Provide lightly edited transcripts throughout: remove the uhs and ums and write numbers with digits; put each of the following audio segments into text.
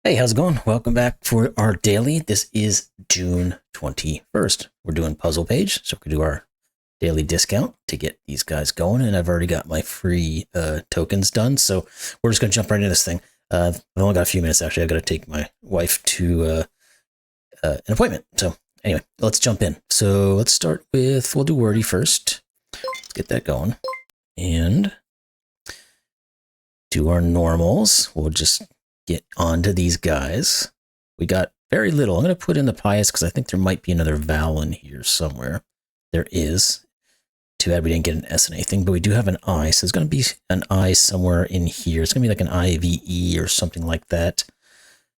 Hey, how's it going? Welcome back for our daily. This is June 21st. We're doing puzzle page, so we can do our daily discount to get these guys going. And I've already got my free tokens done, so we're just going to jump right into this thing. I've only got a few minutes, actually. I've got to take my wife to an appointment. So anyway, let's jump in. So let's start with, we'll do wordy first. Let's get that going. And do our normals. We'll just get onto these guys. We got very little. I'm going to put in the pious because I think there might be another vowel in here somewhere. There is. Too bad we didn't get an S in anything, but we do have an I, so there's going to be an I somewhere in here. It's going to be like an IVE or something like that.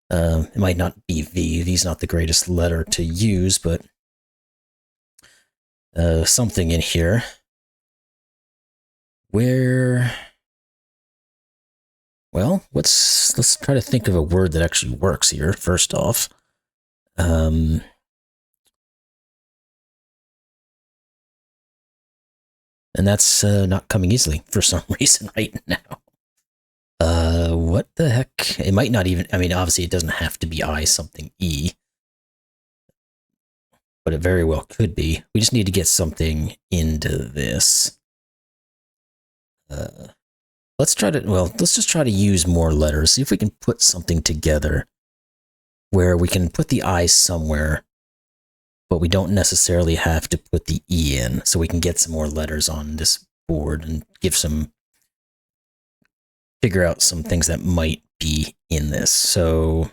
It might not be V. V's not the greatest letter to use, but something in here. Where... Well, let's try to think of a word that actually works here, first off. And that's not coming easily for some reason right now. What the heck? It might not even, I mean, obviously it doesn't have to be I something E, but it very well could be. We just need to get something into this. Let's just try to use more letters. See if we can put something together where we can put the I somewhere, but we don't necessarily have to put the E in, so we can get some more letters on this board and figure out some things that might be in this. So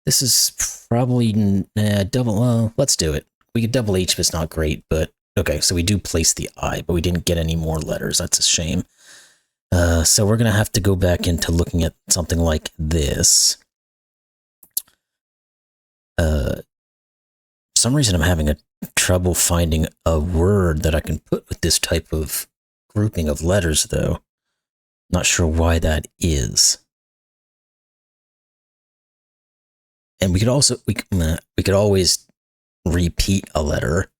this is probably double, let's do it. We could double H if it's not great, but okay, so we do place the I, but we didn't get any more letters. That's a shame. So we're going to have to go back into looking at something like this. For some reason I'm having a trouble finding a word that I can put with this type of grouping of letters, though. Not sure why that is. And we could also, we could always repeat a letter.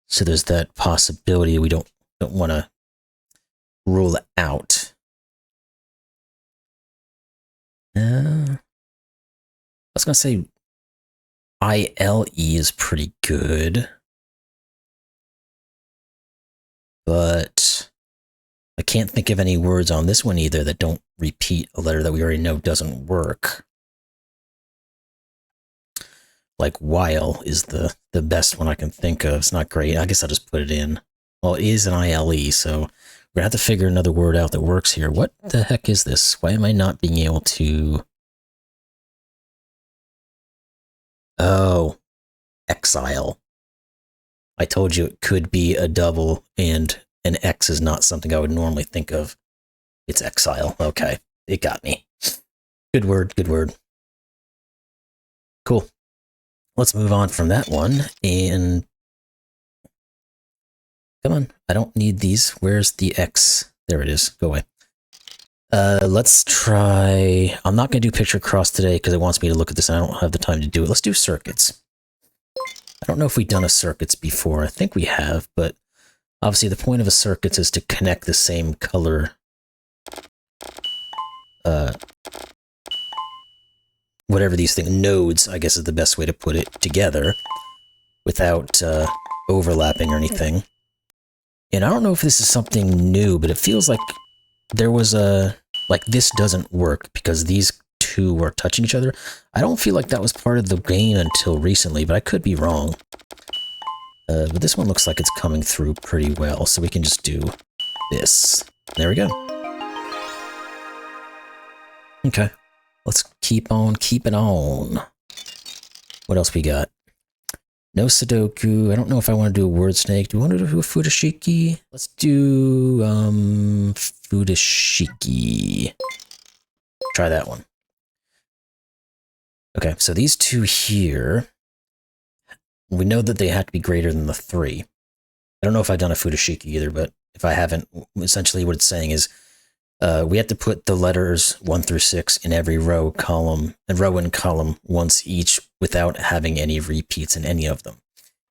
So there's that possibility we don't want to rule it out. I was going to say ILE is pretty good, but I can't think of any words on this one either that don't repeat a letter that we already know doesn't work. Like while is the best one I can think of. It's not great. I guess I'll just put it in. Well, it is an ILE, so we're going to have to figure another word out that works here. What the heck is this? Why am I not being able to... Oh, exile. I told you it could be a double, and an X is not something I would normally think of. It's exile. Okay, it got me. Good word, good word. Cool. Let's move on from that one, and... Come on, I don't need these. Where's the X? There it is. Go away. Let's try... I'm not going to do picture cross today because it wants me to look at this and I don't have the time to do it. Let's do circuits. I don't know if we've done a circuits before. I think we have, but obviously the point of a circuits is to connect the same color whatever these things, nodes, I guess is the best way to put it, together without overlapping or anything. And I don't know if this is something new, but it feels like there was like this doesn't work because these two are touching each other. I don't feel like that was part of the game until recently, but I could be wrong. But this one looks like it's coming through pretty well, so we can just do this. There we go. Okay, let's keep on keeping on. What else we got? No Sudoku. I don't know if I want to do a word snake. Do we want to do a Futoshiki? Let's do Futoshiki. Try that one. Okay, so these two here, we know that they have to be greater than the 3. I don't know if I've done a Futoshiki either, but if I haven't, essentially what it's saying is we have to put the letters 1 through 6 in every row, column, and row and column once each without having any repeats in any of them.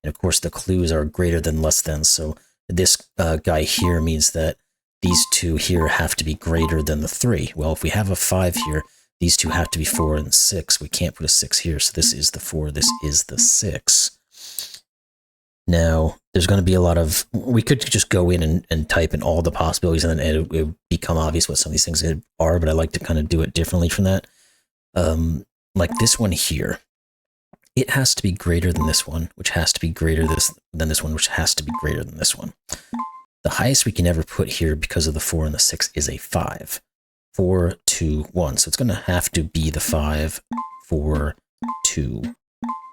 And of course, the clues are greater than less than, so this guy here means that these two here have to be greater than the 3. Well, if we have a 5 here, these two have to be 4 and 6. We can't put a 6 here, so this is the 4, this is the 6. Now, there's going to be a lot of... We could just go in and type in all the possibilities, and then it would become obvious what some of these things are, but I like to kind of do it differently from that. Like this one here. It has to be greater than this one, which has to be greater than this one, which has to be greater than this one. The highest we can ever put here because of the 4 and the 6 is a 5. 4, 2, 1. So it's going to have to be the 5, 4, 2,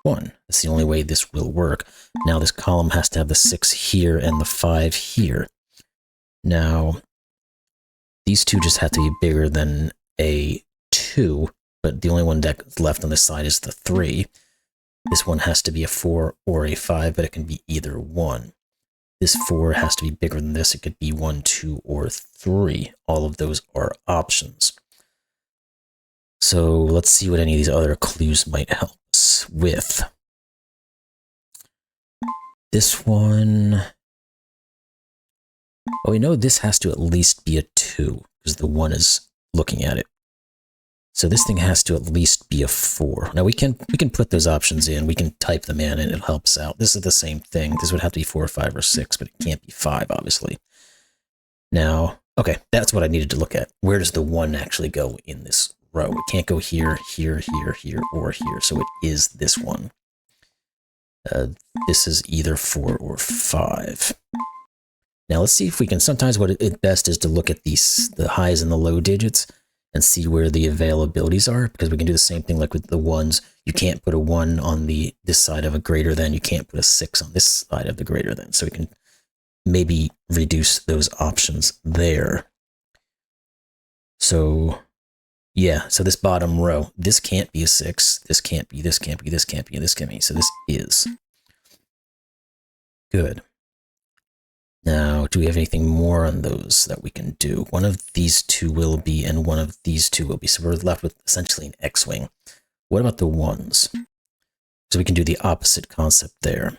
1. That's the only way this will work. Now this column has to have the 6 here and the 5 here. Now, these two just have to be bigger than a 2, but the only one that's left on this side is the 3. This one has to be a 4 or a 5, but it can be either one. This 4 has to be bigger than this. It could be 1, 2, or 3. All of those are options. So let's see what any of these other clues might help us with. This one... Well, we know this has to at least be a 2, because the 1 is looking at it. So this thing has to at least be a 4. Now we can put those options in, we can type them in, and it helps out. This is the same thing. This would have to be 4, 5, or 6, but it can't be 5, obviously. Now, okay, that's what I needed to look at. Where does the 1 actually go in this row? It can't go here, here, here, here, or here, so it is this one. This is either 4 or 5. Now let's see if we can, sometimes what it best is to look at the highs and the low digits and see where the availabilities are, because we can do the same thing like with the 1s. You can't put a 1 on this side of a greater than, you can't put a 6 on this side of the greater than, so we can maybe reduce those options there. So yeah, so this bottom row, this can't be a 6, this can't be, this can't be, this can't be, and this can't be, so this is. Good. Now, do we have anything more on those that we can do? One of these two will be, and one of these two will be. So we're left with essentially an X-wing. What about the 1s? So we can do the opposite concept there.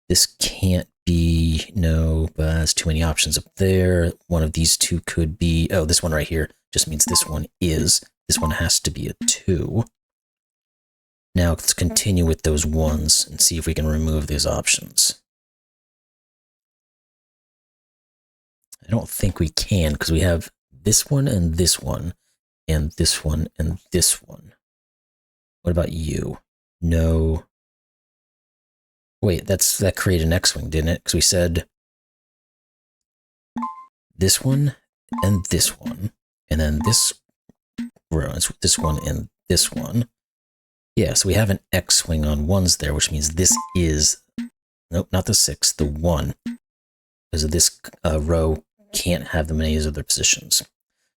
This can't be, no, but there's too many options up there. One of these two could be, oh, this one right here just means this one is. This one has to be a 2. Now let's continue with those 1s and see if we can remove these options. I don't think we can, because we have this one and this one, and this one and this one. What about you? No. Wait, that created an X-wing, didn't it? Because we said this one and this one, and then this row, it's this one and this one. Yeah, so we have an X-wing on 1s there, which means this is, nope, not the 6, the 1. Because of this row can't have them in any other positions.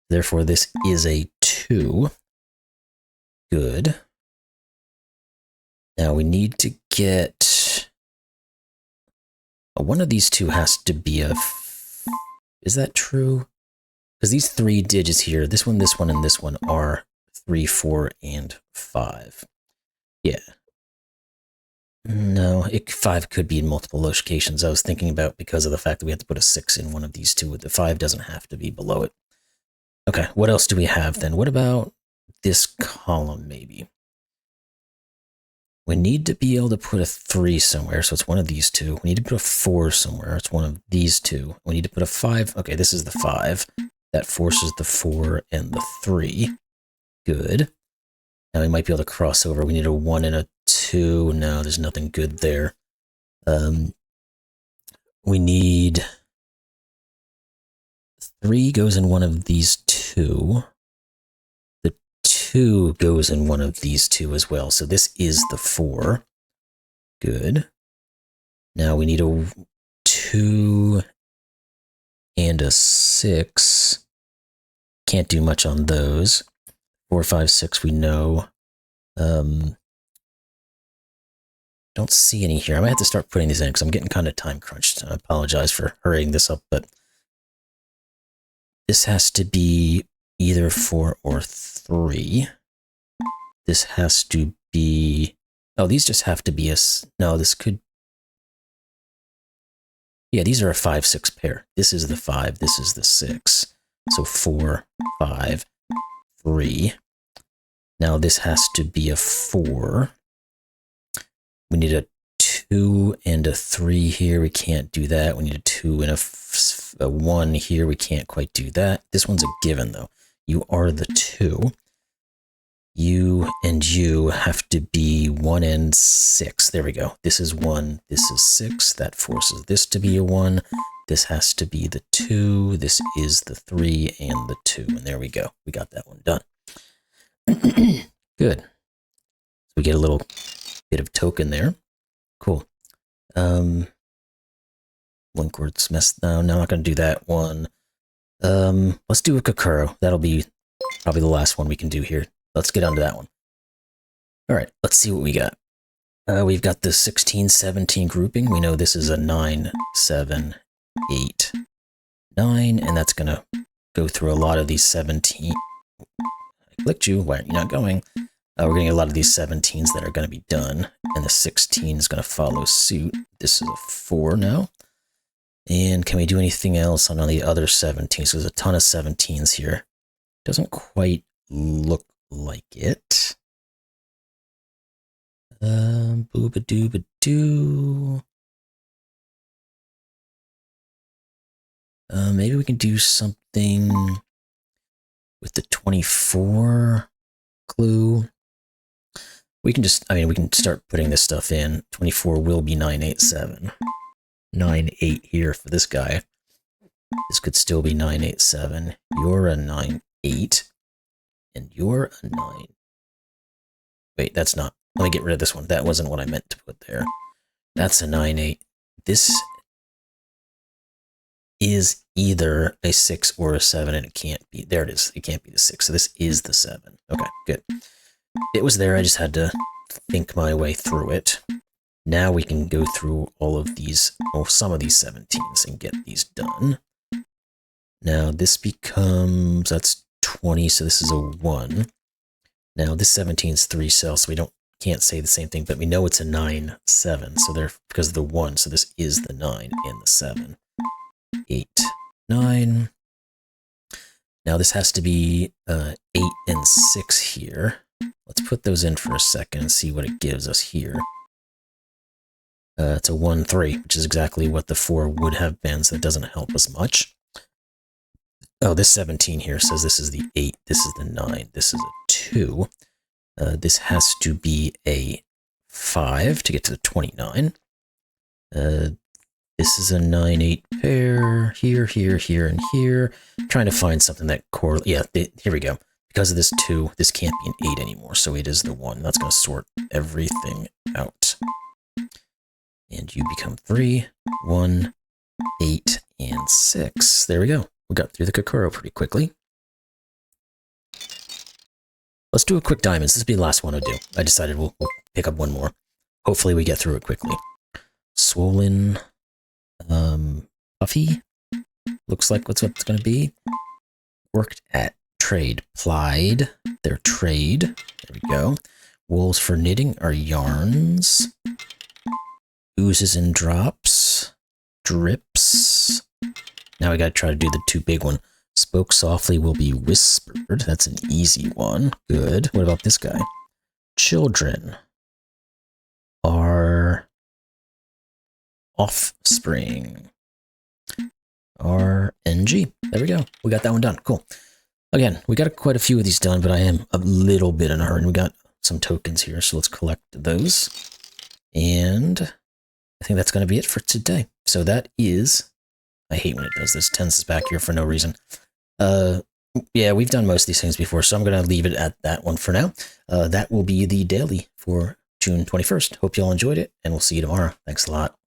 Therefore, this is a 2. Good. Now we need to get... one of these two has to be a... Is that true? Because these 3 digits here, this one, and this one are 3, 4, and 5. Yeah. No, 5 could be in multiple locations. I was thinking about because of the fact that we have to put a 6 in one of these two. The 5 doesn't have to be below it. Okay, what else do we have then? What about this column, maybe? We need to be able to put a 3 somewhere, so it's one of these two. We need to put a 4 somewhere. It's one of these two. We need to put a 5. Okay, this is the 5. That forces the 4 and the 3. Good. Now we might be able to cross over. We need a 1 and a 2. No, there's nothing good there. We need 3 goes in one of these two. The 2 goes in one of these two as well. So this is the 4. Good. Now we need a 2 and a 6. Can't do much on those. 4, 5, 6 we know. Don't see any here. I might have to start putting these in because I'm getting kind of time crunched. I apologize for hurrying this up, but this has to be either 4 or 3. This has to be... Oh, these just have to be a... No, this could... Yeah, these are a 5, 6 pair. This is the 5, this is the 6. So 4, 5, 3. Now this has to be a 4. We need a 2 and a 3 here. We can't do that. We need a 2 and a 1 here. We can't quite do that. This one's a given, though. You are the 2. You and you have to be 1 and 6. There we go. This is 1. This is 6. That forces this to be a 1. This has to be the 2. This is the 3 and the 2. And there we go. We got that one done. Good. So we get a little bit of token there. Cool. Link word's messed. No, I'm not going to do that one. Let's do a Kokoro. That'll be probably the last one we can do here. Let's get on to that one. All right, let's see what we got. We've got the 16-17 grouping. We know this is a 9, 7, 8, 9, and that's going to go through a lot of these 17. I clicked you. Why aren't you not going? We're getting a lot of these 17s that are going to be done, and the 16 is going to follow suit. This is a 4 now. And can we do anything else on the other 17s? So there's a ton of 17s here. Doesn't quite look like it. Booba-dooba-doo. Maybe we can do something with the 24 clue. We can just, we can start putting this stuff in. 24 will be 987. 9-8 here for this guy. This could still be 987. You're a 9-8. And you're a 9. Wait, that's not. Let me get rid of this one. That wasn't what I meant to put there. That's a 9-8. This is either a 6 or a 7, and it can't be. There it is. It can't be the 6. So this is the 7. Okay, good. It was there. I just had to think my way through it. Now we can go through all of these, or some of these 17s, and get these done. Now this becomes, that's 20, so this is a 1. Now this 17 is 3 cells, so we can't say the same thing, but we know it's a 9, 7, so there, because of the 1, so this is the 9 and the 7. 8, 9. Now this has to be 8 and 6 here. Let's put those in for a second and see what it gives us here. It's a 1, 3, which is exactly what the 4 would have been, so it doesn't help us much. Oh, this 17 here says this is the 8, this is the 9, this is a 2. This has to be a 5 to get to the 29. This is a 9-8 pair, here, here, here, and here. I'm trying to find something that correlates. Yeah, here we go. Because of this 2, this can't be an 8 anymore, so it is the 1. That's going to sort everything out. And you become 3, 1, 8, and 6. There we go. We got through the Kokoro pretty quickly. Let's do a quick diamonds. This will be the last one I'll do. I decided we'll pick up one more. Hopefully we get through it quickly. Swollen, puffy. Looks like what's it's going to be. Worked at trade. Plied. Their trade. There we go. Wools for knitting are yarns. Oozes and drops. Drips. Now we gotta try to do the 2 big one. Spoke softly will be whispered. That's an easy one. Good. What about this guy? Children are offspring. RNG. There we go. We got that one done. Cool. Again, we got quite a few of these done, but I am a little bit in a hurry. We got some tokens here, so let's collect those. And I think that's going to be it for today. So that is... I hate when it does this. Tends us back here for no reason. Yeah, we've done most of these things before, so I'm going to leave it at that one for now. That will be the daily for June 21st. Hope you all enjoyed it, and we'll see you tomorrow. Thanks a lot.